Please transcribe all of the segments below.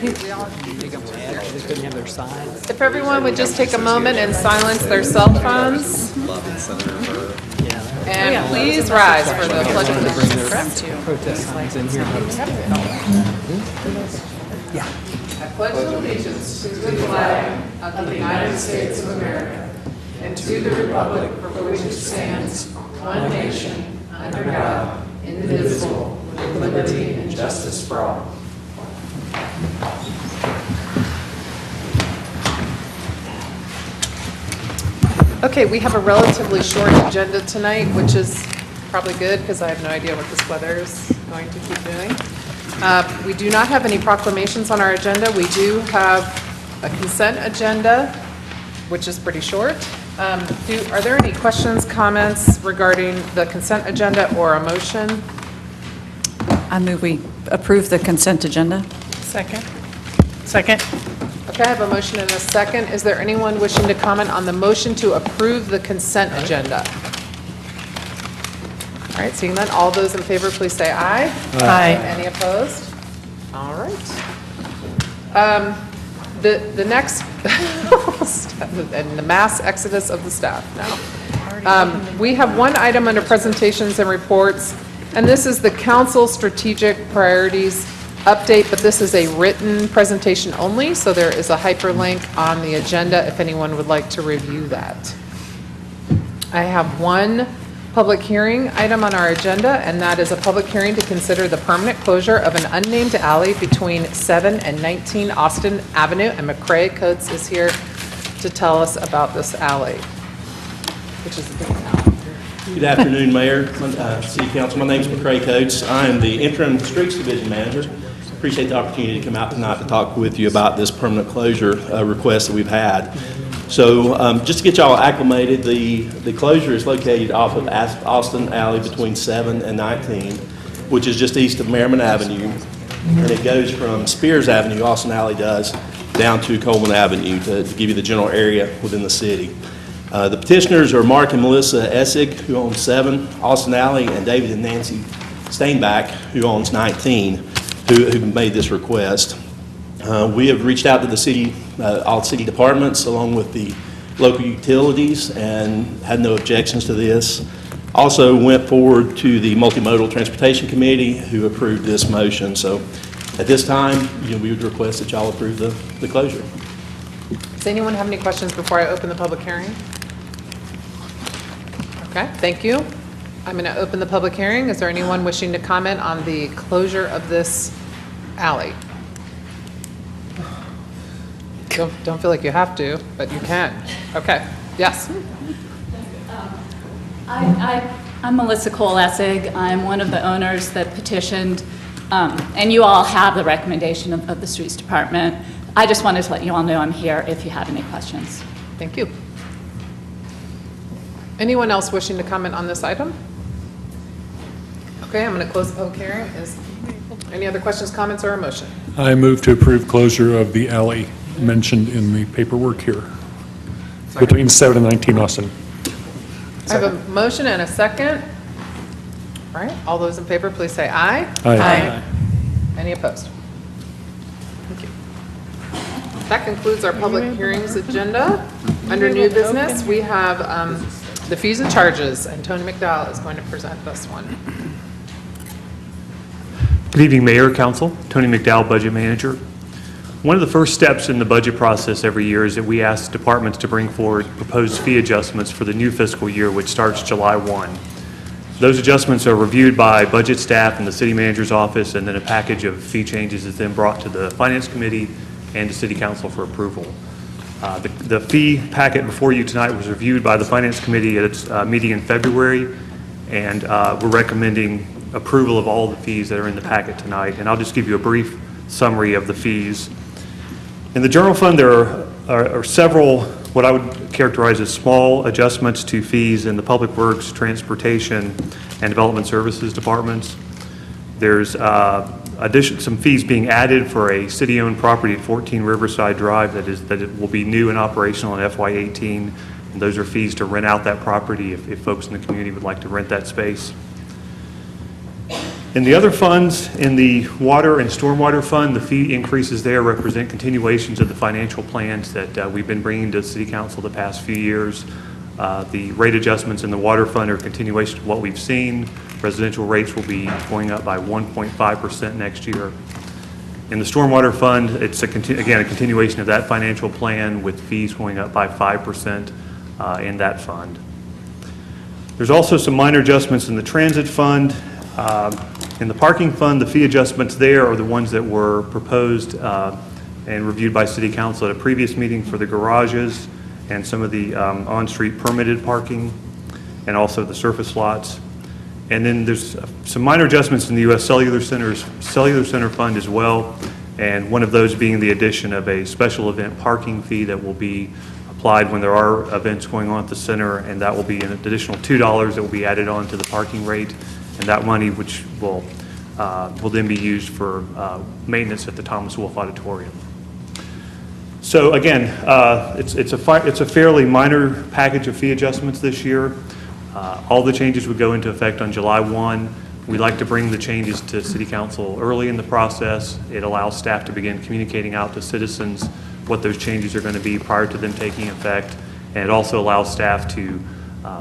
If everyone would just take a moment and silence their cell phones. And please rise for the Pledge of Allegiance. I pledge allegiance to the flag of the United States of America and to the republic for which it stands, one nation, under God, indivisible, with liberty and justice for all. Okay, we have a relatively short agenda tonight, which is probably good because I have no idea what this weather is going to keep doing. We do not have any proclamations on our agenda. We do have a consent agenda, which is pretty short. Are there any questions, comments regarding the consent agenda or a motion? I move we approve the consent agenda. Second. Okay, I have a motion and a second. Is there anyone wishing to comment on the motion to approve the consent agenda? All right, seeing none, all those in favor, please say aye. Aye. Any opposed? All right. The next, and the mass exodus of the staff now. We have one item under presentations and reports, and this is the council strategic priorities update, but this is a written presentation only, so there is a hyperlink on the agenda if anyone would like to review that. I have one public hearing item on our agenda, and that is a public hearing to consider the permanent closure of an unnamed alley between 7 and 19 Austin Avenue, and McCrae Coates is here to tell us about this alley, which is a different alley. Good afternoon, Mayor, City Council. My name is McCrae Coates. I am the interim Streets Division Manager. Appreciate the opportunity to come out tonight to talk with you about this permanent closure request that we've had. So just to get y'all acclimated, the closure is located off of Austin Alley between 7 and 19, which is just east of Merriman Avenue. And it goes from Spears Avenue, Austin Alley does, down to Coleman Avenue to give you the general area within the city. The petitioners are Mark and Melissa Essig, who own 7 Austin Alley, and David and Nancy Stainback, who owns 19, who made this request. We have reached out to the city, all city departments, along with the local utilities, and had no objections to this. Also went forward to the Multimodal Transportation Committee, who approved this motion. So at this time, we would request that y'all approve the closure. Does anyone have any questions before I open the public hearing? Okay, thank you. I'm going to open the public hearing. Is there anyone wishing to comment on the closure of this alley? Don't feel like you have to, but you can. Okay, yes. I'm Melissa Cole-Essig. I'm one of the owners that petitioned, and you all have the recommendation of the Streets Department. I just wanted to let you all know I'm here if you have any questions. Thank you. Anyone else wishing to comment on this item? Okay, I'm going to close the public hearing. Any other questions, comments, or a motion? I move to approve closure of the alley mentioned in the paperwork here between 7 and 19 Austin. I have a motion and a second. All right, all those in favor, please say aye. Aye. Any opposed? Thank you. That concludes our public hearings agenda. Under new business, we have the fees and charges, and Tony McDowell is going to present this one. Good evening, Mayor, Council. Tony McDowell, Budget Manager. One of the first steps in the budget process every year is that we ask departments to bring forward proposed fee adjustments for the new fiscal year, which starts July 1. Those adjustments are reviewed by budget staff in the City Manager's office, and then a package of fee changes is then brought to the Finance Committee and to City Council for approval. The fee packet before you tonight was reviewed by the Finance Committee at its meeting in February, and we're recommending approval of all the fees that are in the packet tonight. And I'll just give you a brief summary of the fees. In the general fund, there are several what I would characterize as small adjustments to fees in the Public Works, Transportation, and Development Services departments. There's some fees being added for a city-owned property at 14 Riverside Drive that it will be new and operational in FY18. And those are fees to rent out that property if folks in the community would like to rent that space. In the other funds, in the water and stormwater fund, the fee increases there represent continuations of the financial plans that we've been bringing to City Council the past few years. The rate adjustments in the water fund are a continuation of what we've seen. Residential rates will be going up by 1.5% next year. In the stormwater fund, it's again a continuation of that financial plan with fees going up by 5% in that fund. There's also some minor adjustments in the transit fund. In the parking fund, the fee adjustments there are the ones that were proposed and reviewed by City Council at a previous meeting for the garages and some of the on-street permitted parking, and also the surface lots. And then there's some minor adjustments in the U.S. Cellular Center Fund as well, and one of those being the addition of a special event parking fee that will be applied when there are events going on at the center, and that will be an additional $2 that will be added on to the parking rate, and that money which will then be used for maintenance at the Thomas Wolfe Auditorium. So again, it's a fairly minor package of fee adjustments this year. All the changes would go into effect on July 1. We like to bring the changes to City Council early in the process. It allows staff to begin communicating out to citizens what those changes are going to be prior to them taking effect. And it also allows staff to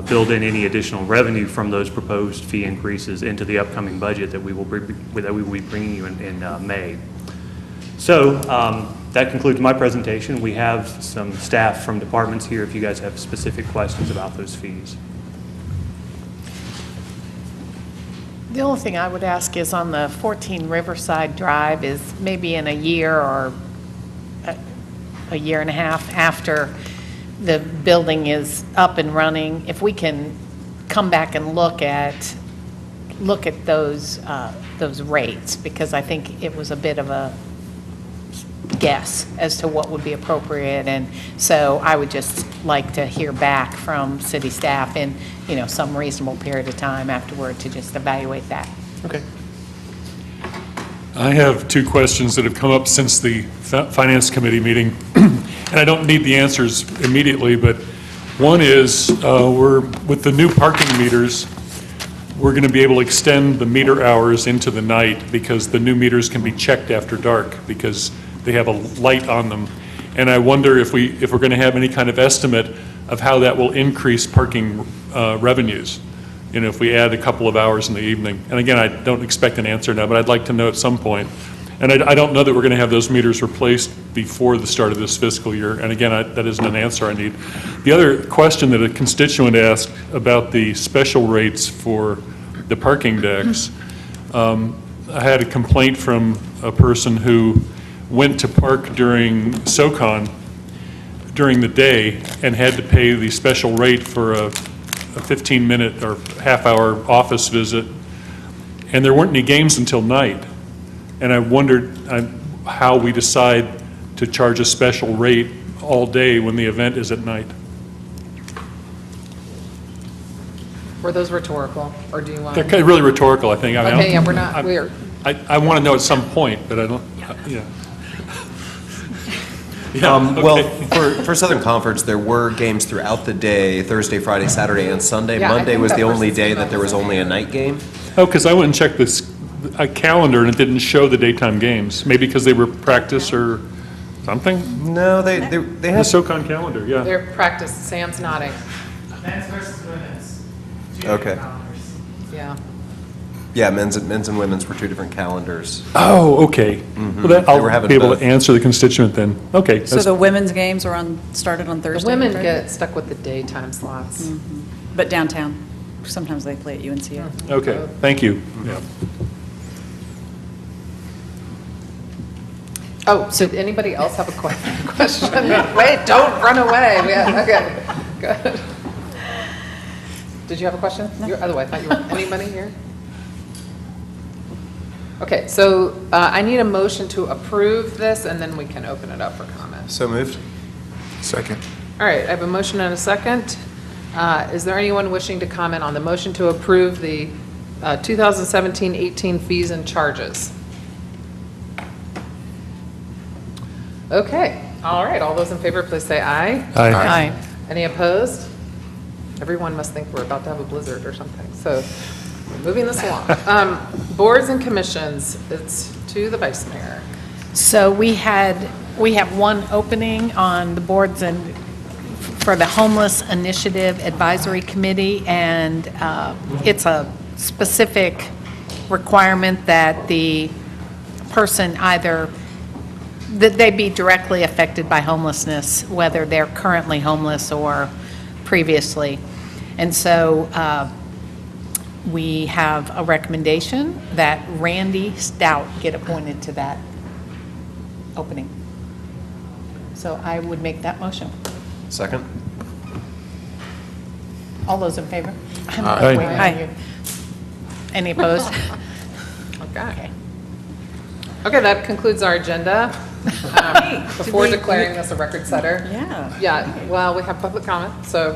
build in any additional revenue from those proposed fee increases into the upcoming budget that we will be bringing you in May. So that concludes my presentation. We have some staff from departments here if you guys have specific questions about those fees. The only thing I would ask is on the 14 Riverside Drive is maybe in a year or a year and a half after the building is up and running, if we can come back and look at those rates, because I think it was a bit of a guess as to what would be appropriate, and so I would just like to hear back from city staff in, some reasonable period of time afterward to just evaluate that. Okay. I have two questions that have come up since the Finance Committee meeting, and I don't need the answers immediately, but one is with the new parking meters, we're going to be able to extend the meter hours into the night because the new meters can be checked after dark because they have a light on them. And I wonder if we're going to have any kind of estimate of how that will increase parking revenues, if we add a couple of hours in the evening. And again, I don't expect an answer now, but I'd like to know at some point. And I don't know that we're going to have those meters replaced before the start of this fiscal year. And again, that isn't an answer I need. The other question that a constituent asked about the special rates for the parking decks, I had a complaint from a person who went to park during SoCon during the day and had to pay the special rate for a 15-minute or half-hour office visit, and there weren't any games until night. And I wondered how we decide to charge a special rate all day when the event is at night. Were those rhetorical, or do you want? They're kind of really rhetorical, I think. Okay, yeah, we're not, I want to know at some point, but I don't, yeah. Well, for Southern Conference, there were games throughout the day, Thursday, Friday, Saturday, and Sunday. Yeah, I Monday think was that the only person's day email that there was was only a saying night game. Oh, because I went and checked a calendar and it didn't show the daytime games. Maybe because they were practice or something? No, they The had, SoCon calendar, yeah. Their practice, Sam's nodding, Men's versus women's. Two Okay. different calendars. yeah. yeah, men's and women's were two different calendars. Oh, okay. Well, that, They were I'll having be able both. to answer the constituent then. Okay. So that's- the women's games are started on The Thursday? women right? get stuck with the daytime slots. But downtown, sometimes they play at UNCO. Okay, thank you. Yeah. Oh, so did anybody else have a question? Wait, don't run away. Okay, good. Did you have a question? Otherwise, I thought you were, anybody here? Okay, so I need a motion to approve this, and then we can open it up for comments. So moved. Second. All right, I have a motion and a second. Is there anyone wishing to comment on the motion to approve the 2017-18 fees and charges? Okay, all right, all those in favor, please say aye. Aye. Any opposed? Everyone must think we're about to have a blizzard or something. So Moving this along. Boards and commissions, it's to the vice mayor. So we have one opening on the boards and for the Homeless Initiative Advisory Committee, and it's a specific requirement that the person either, that they be directly affected by homelessness, whether they're currently homeless or previously. And so we have a recommendation that Randy Stout get appointed to that opening. So I would make that motion. Second? All those in favor? Aye. Aye. Any opposed? Okay. Okay, that concludes our agenda. Before declaring this a record setter. Yeah. Yeah, well, we have public comment, so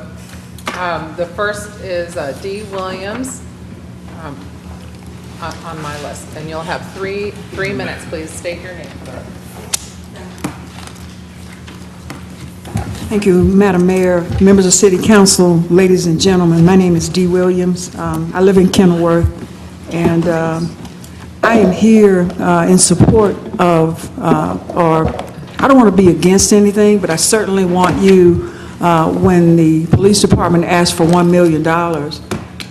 the first is D. Williams on my list, and you'll have three minutes, please state your name. Thank you, Madam Mayor, members of City Council, ladies and gentlemen. My name is Dee Williams. I live in Kenilworth, and I am here in support of, or I don't want to be against anything, but I certainly want you, when the police department asks for $1 million,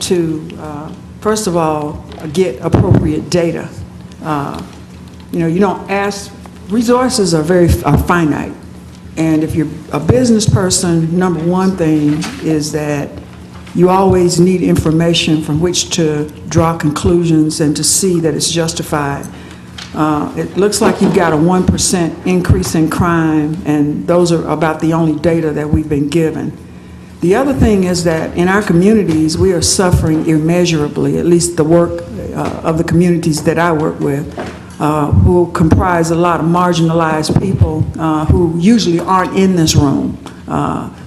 to, first of all, get appropriate data. You know, you don't ask, resources are finite. And if you're a business person, number one thing is that you always need information from which to draw conclusions and to see that it's justified. It looks like you've got a 1% increase in crime, and those are about the only data that we've been given. The other thing is that in our communities, we are suffering immeasurably, at least the work of the communities that I work with, who comprise a lot of marginalized people who usually aren't in this room.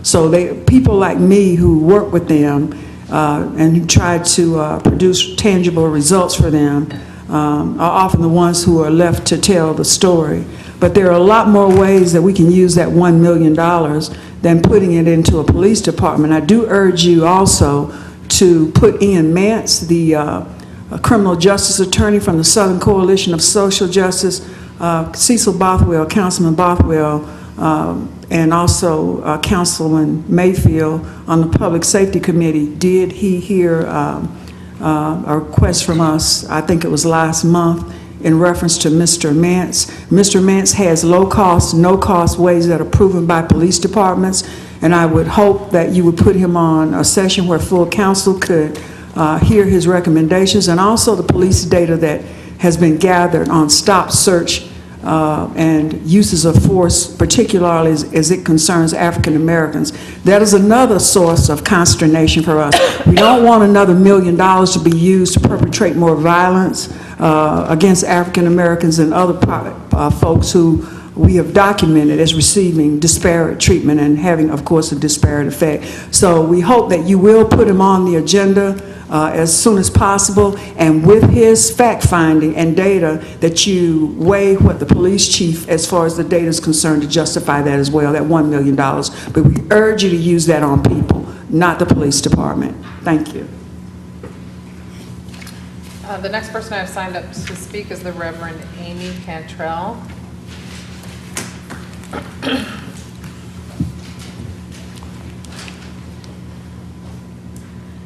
So people like me who work with them and who try to produce tangible results for them are often the ones who are left to tell the story. But there are a lot more ways that we can use that $1 million than putting it into a police department. I do urge you also to put Ian Mance, the a criminal justice attorney from the Southern Coalition of Social Justice, Cecil Bothwell, Councilman Bothwell, and also Councilman Mayfield on the Public Safety Committee. Did he hear a request from us, I think it was last month, in reference to Mr. Mance. Mr. Mance has low-cost, no-cost ways that are proven by police departments, and I would hope that you would put him on a session where full council could hear his recommendations, and also the police data that has been gathered on stop, search, and uses of force, particularly as it concerns African Americans. That is another source of consternation for us. We don't want another $1 million to be used to perpetrate more violence against African Americans and other folks who we have documented as receiving disparate treatment and having, of course, a disparate effect. So we hope that you will put him on the agenda as soon as possible, and with his fact-finding and data, that you weigh what the police chief, as far as the data is concerned, to justify that as well, that $1 million. But we urge you to use that on people, not the police department. Thank you. The next person I have signed up to speak is the Reverend Amy Cantrell.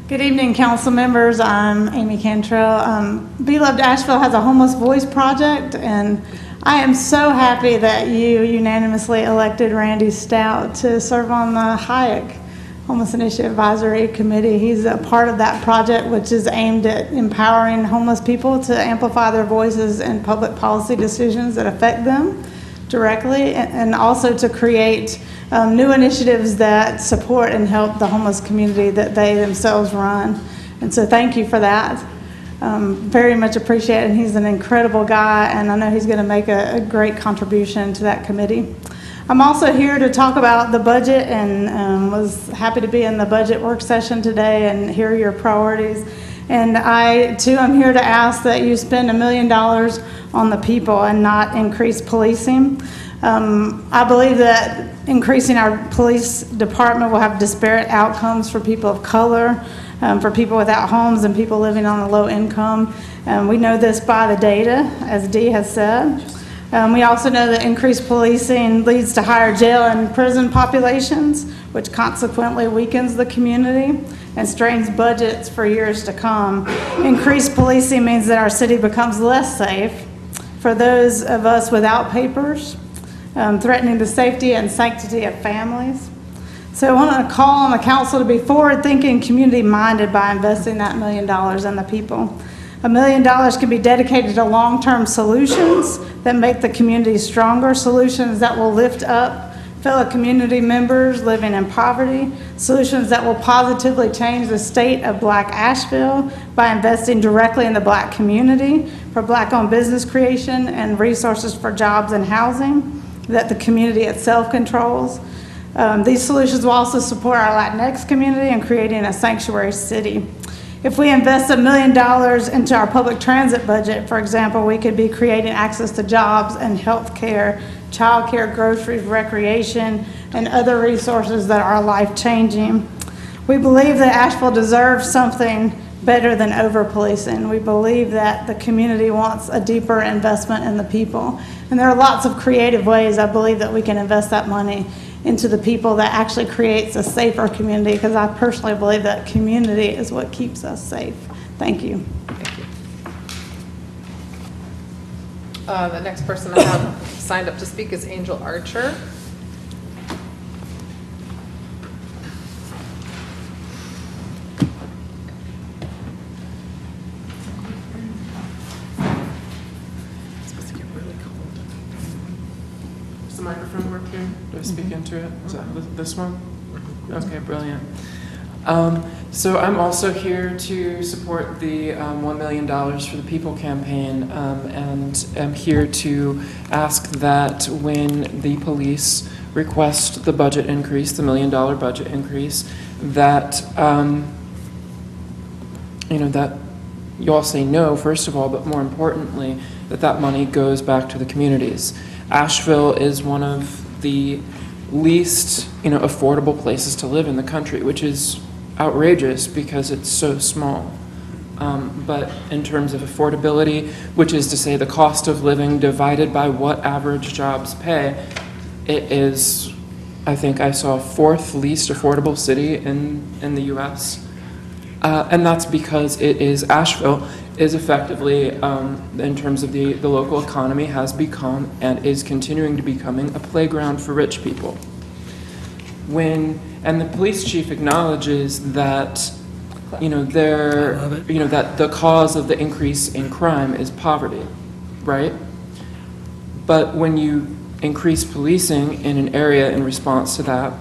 Good evening, council members. I'm Amy Cantrell. Beloved Asheville has a homeless voice project, and I am so happy that you unanimously elected Randy Stout to serve on the Hayek Homeless Initiative Advisory Committee. He's a part of that project, which is aimed at empowering homeless people to amplify their voices in public policy decisions that affect them directly, and also to create new initiatives that support and help the homeless community that they themselves run. And so thank you for that. Very much appreciate it. And he's an incredible guy, and I know he's going to make a great contribution to that committee. I'm also here to talk about the budget, and was happy to be in the budget work session today and hear your priorities. And I, too, am here to ask that you spend $1 million on the people and not increase policing. I believe that increasing our police department will have disparate outcomes for people of color, for people without homes and people living on a low income. We know this by the data, as Dee has said. We also know that increased policing leads to higher jail and prison populations, which consequently weakens the community and strains budgets for years to come. Increased policing means that our city becomes less safe for those of us without papers, threatening the safety and sanctity of families. So I want to call on the council to be forward-thinking, community-minded by investing that $1 million in the people. $1 million can be dedicated to long-term solutions that make the community stronger, solutions that will lift up fellow community members living in poverty, solutions that will positively change the state of Black Asheville by investing directly in the Black community for Black-owned business creation and resources for jobs and housing that the community itself controls. These solutions will also support our Latinx community in creating a sanctuary city. If we invest $1 million into our public transit budget, for example, we could be creating access to jobs and health care, child care, groceries, recreation, and other resources that are life-changing. We believe that Asheville deserves something better than over-policing. We believe that the community wants a deeper investment in the people. And there are lots of creative ways I believe that we can invest that money into the people that actually creates a safer community, because I personally believe that community is what keeps us safe. Thank you. Thank you. The next person I have signed up to speak is Angel Archer. Does the microphone work here? Do I speak into it? Is that this one? Okay, brilliant. So I'm also here to support the $1 million for the People campaign, and I'm here to ask that when the police request the budget increase, the $1 million budget increase, that that you all say no, first of all, but more importantly, that money goes back to the communities. Asheville is one of the least, affordable places to live in the country, which is outrageous because it's so small. But in terms of affordability, which is to say the cost of living divided by what average jobs pay, it is, I think I saw, fourth least affordable city in the U.S. And that's because Asheville is effectively, in terms of the local economy, has become and is continuing to becoming a playground for rich people. And the police chief acknowledges that, that the cause of the increase in crime is poverty, right? But when you increase policing in an area in response to that,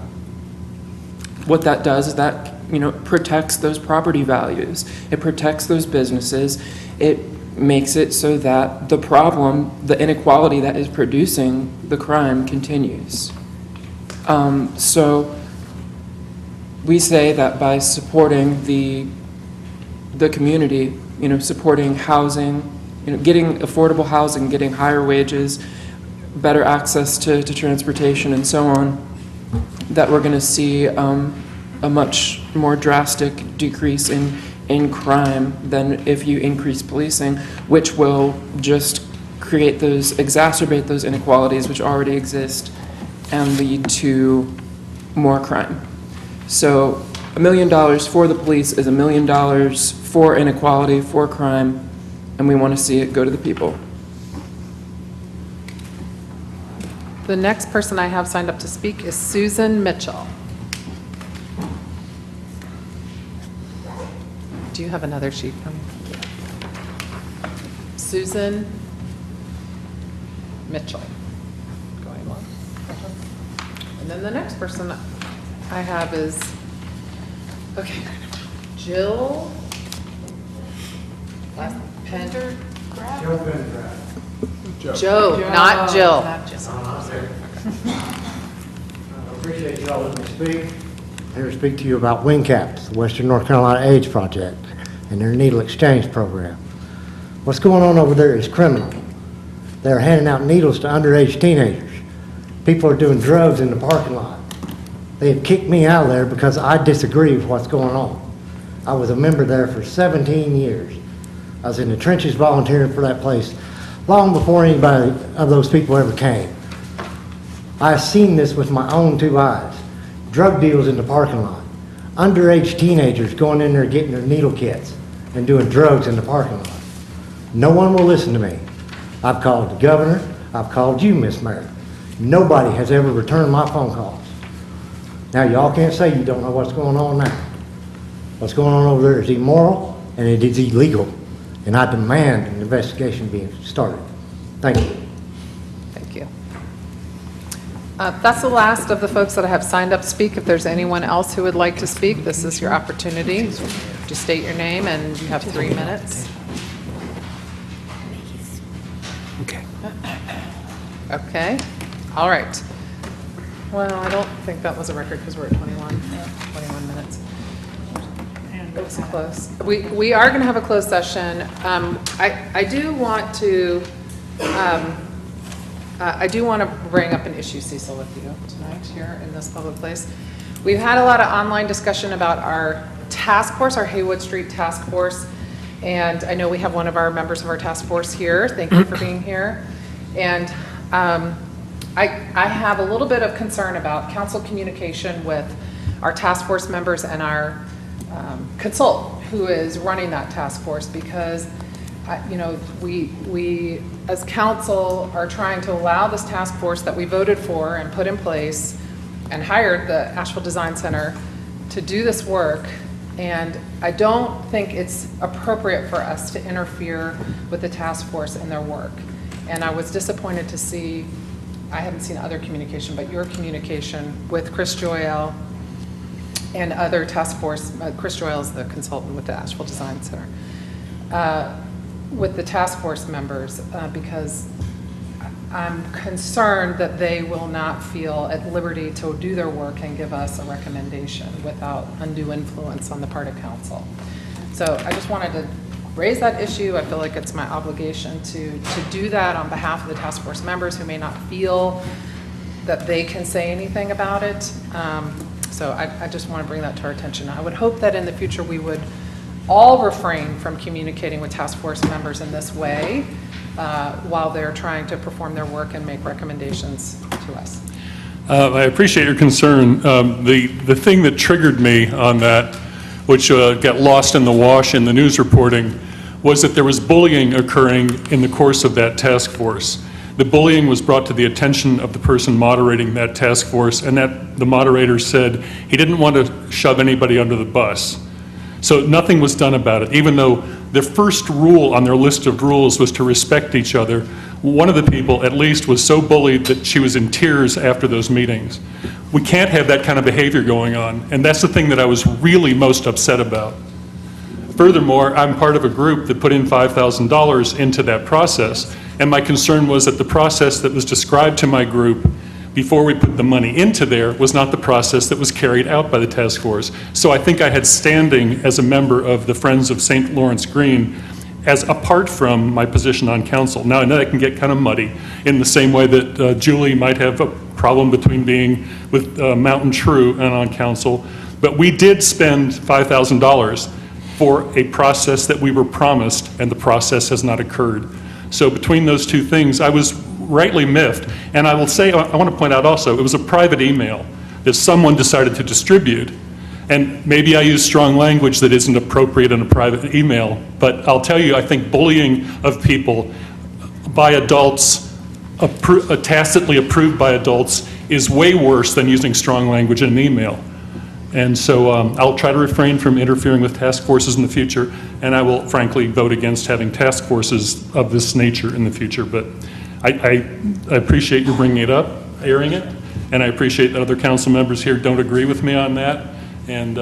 what that does is that protects those property values. It protects those businesses. It makes it so that the problem, the inequality that is producing the crime, continues. So we say that by supporting the community, supporting housing, getting affordable housing, getting higher wages, better access to transportation and so on, that we're going to see a much more drastic decrease in crime than if you increase policing, which will just exacerbate those inequalities which already exist and lead to more crime. So $1 million for the police is $1 million for inequality, for crime, and we want to see it go to the people. The next person I have signed up to speak is Susan Mitchell. Do you have another sheet for me? Susan Mitchell. Going along. And then the next person I have is, Jill. Last Pender. Joe, not Jill. I appreciate y'all letting me speak. I'm here to speak to you about WNCAP, the Western North Carolina AIDS Project, and their needle exchange program. What's going on over there is criminal. They're handing out needles to underage teenagers. People are doing drugs in the parking lot. They have kicked me out of there because I disagree with what's going on. I was a member there for 17 years. I was in the trenches volunteering for that place long before anybody of those people ever came. I've seen this with my own 2 eyes. Drug deals in the parking lot. Underage teenagers going in there getting their needle kits and doing drugs in the parking lot. No one will listen to me. I've called the governor. I've called you, Miss Mayor. Nobody has ever returned my phone calls. Now, y'all can't say you don't know what's going on now. What's going on over there is immoral and it is illegal. And I demand an investigation be started. Thank you. Thank you. That's the last of the folks that have signed up to speak. If there's anyone else who would like to speak, this is your opportunity. Just state your name and you have 3 minutes. Okay. Okay, all right. Well, I don't think that was a record because we're at 21 minutes. It was close. We are going to have a closed session. I do want to bring up an issue, Cecil, with you tonight here in this public place. We've had a lot of online discussion about our task force, our Haywood Street Task Force, and I know we have one of our members of our task force here. Thank you for being here. And I have a little bit of concern about council communication with our task force members and our consultant who is running that task force, because we as council are trying to allow this task force that we voted for and put in place and hired the Asheville Design Center to do this work, and I don't think it's appropriate for us to interfere with the task force in their work. And I was disappointed to see, I haven't seen other communication, but your communication with Chris Joyelle and other task force, Chris Joyelle is the consultant with the Asheville Design Center, with the task force members, because I'm concerned that they will not feel at liberty to do their work and give us a recommendation without undue influence on the part of council. So I just wanted to raise that issue. I feel like it's my obligation to do that on behalf of the task force members who may not feel that they can say anything about it. So I just want to bring that to our attention. I would hope that in the future we would all refrain from communicating with task force members in this way while they're trying to perform their work and make recommendations to us. I appreciate your concern. The thing that triggered me on that, which got lost in the wash in the news reporting, was that there was bullying occurring in the course of that task force. The bullying was brought to the attention of the person moderating that task force, and that the moderator said he didn't want to shove anybody under the bus. So nothing was done about it, even though the first rule on their list of rules was to respect each other. One of the people, at least, was so bullied that she was in tears after those meetings. We can't have that kind of behavior going on, and that's the thing that I was really most upset about. Furthermore, I'm part of a group that put in $5,000 into that process, and my concern was that the process that was described to my group before we put the money into there was not the process that was carried out by the task force. So I think I had standing as a member of the Friends of St. Lawrence Green, as apart from my position on council. Now I know that can get kind of muddy in the same way that Julie might have a problem between being with Mountain True and on council, but we did spend $5,000 for a process that we were promised, and the process has not occurred. So between those two things, I was rightly miffed. And I will say, I want to point out also, it was a private email that someone decided to distribute. And maybe I use strong language that isn't appropriate in a private email, but I'll tell you, I think bullying of people by adults, tacitly approved by adults, is way worse than using strong language in an email. And so I'll try to refrain from interfering with task forces in the future, and I will frankly vote against having task forces of this nature in the future. But I appreciate you bringing it up, airing it, and I appreciate that other council members here don't agree with me on that, and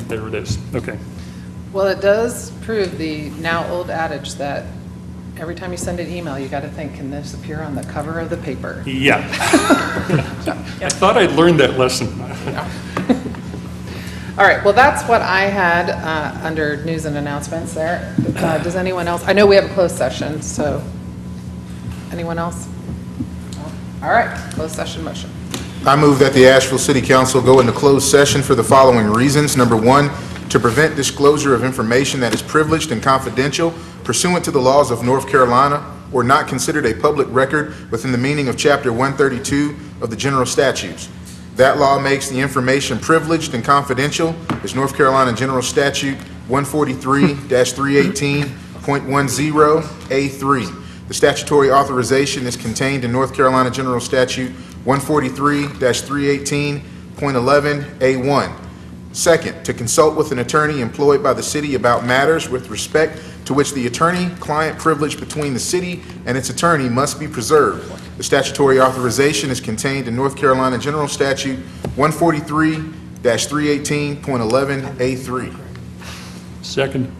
there it is. Okay. Well, it does prove the now old adage that every time you send an email, you got to think, can this appear on the cover of the paper? Yeah. I thought I'd learned that lesson. All right, well, that's what I had under news and announcements there. Does anyone else? I know we have a closed session, so anyone else? No? All right, closed session motion. I move that the Asheville City Council go into closed session for the following reasons. Number one, to prevent disclosure of information that is privileged and confidential pursuant to the laws of North Carolina or not considered a public record within the meaning of Chapter 132 of the General Statutes. That law makes the information privileged and confidential as North Carolina General Statute 143-318.10A3. The statutory authorization is contained in North Carolina General Statute 143-318.11A1. Second, to consult with an attorney employed by the city about matters with respect to which the attorney-client privilege between the city and its attorney must be preserved. The statutory authorization is contained in North Carolina General Statute 143-318.11A3. Second.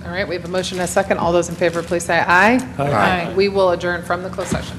All right, we have a motion and a second. All those in favor, please say aye. Aye. We will adjourn from the closed session.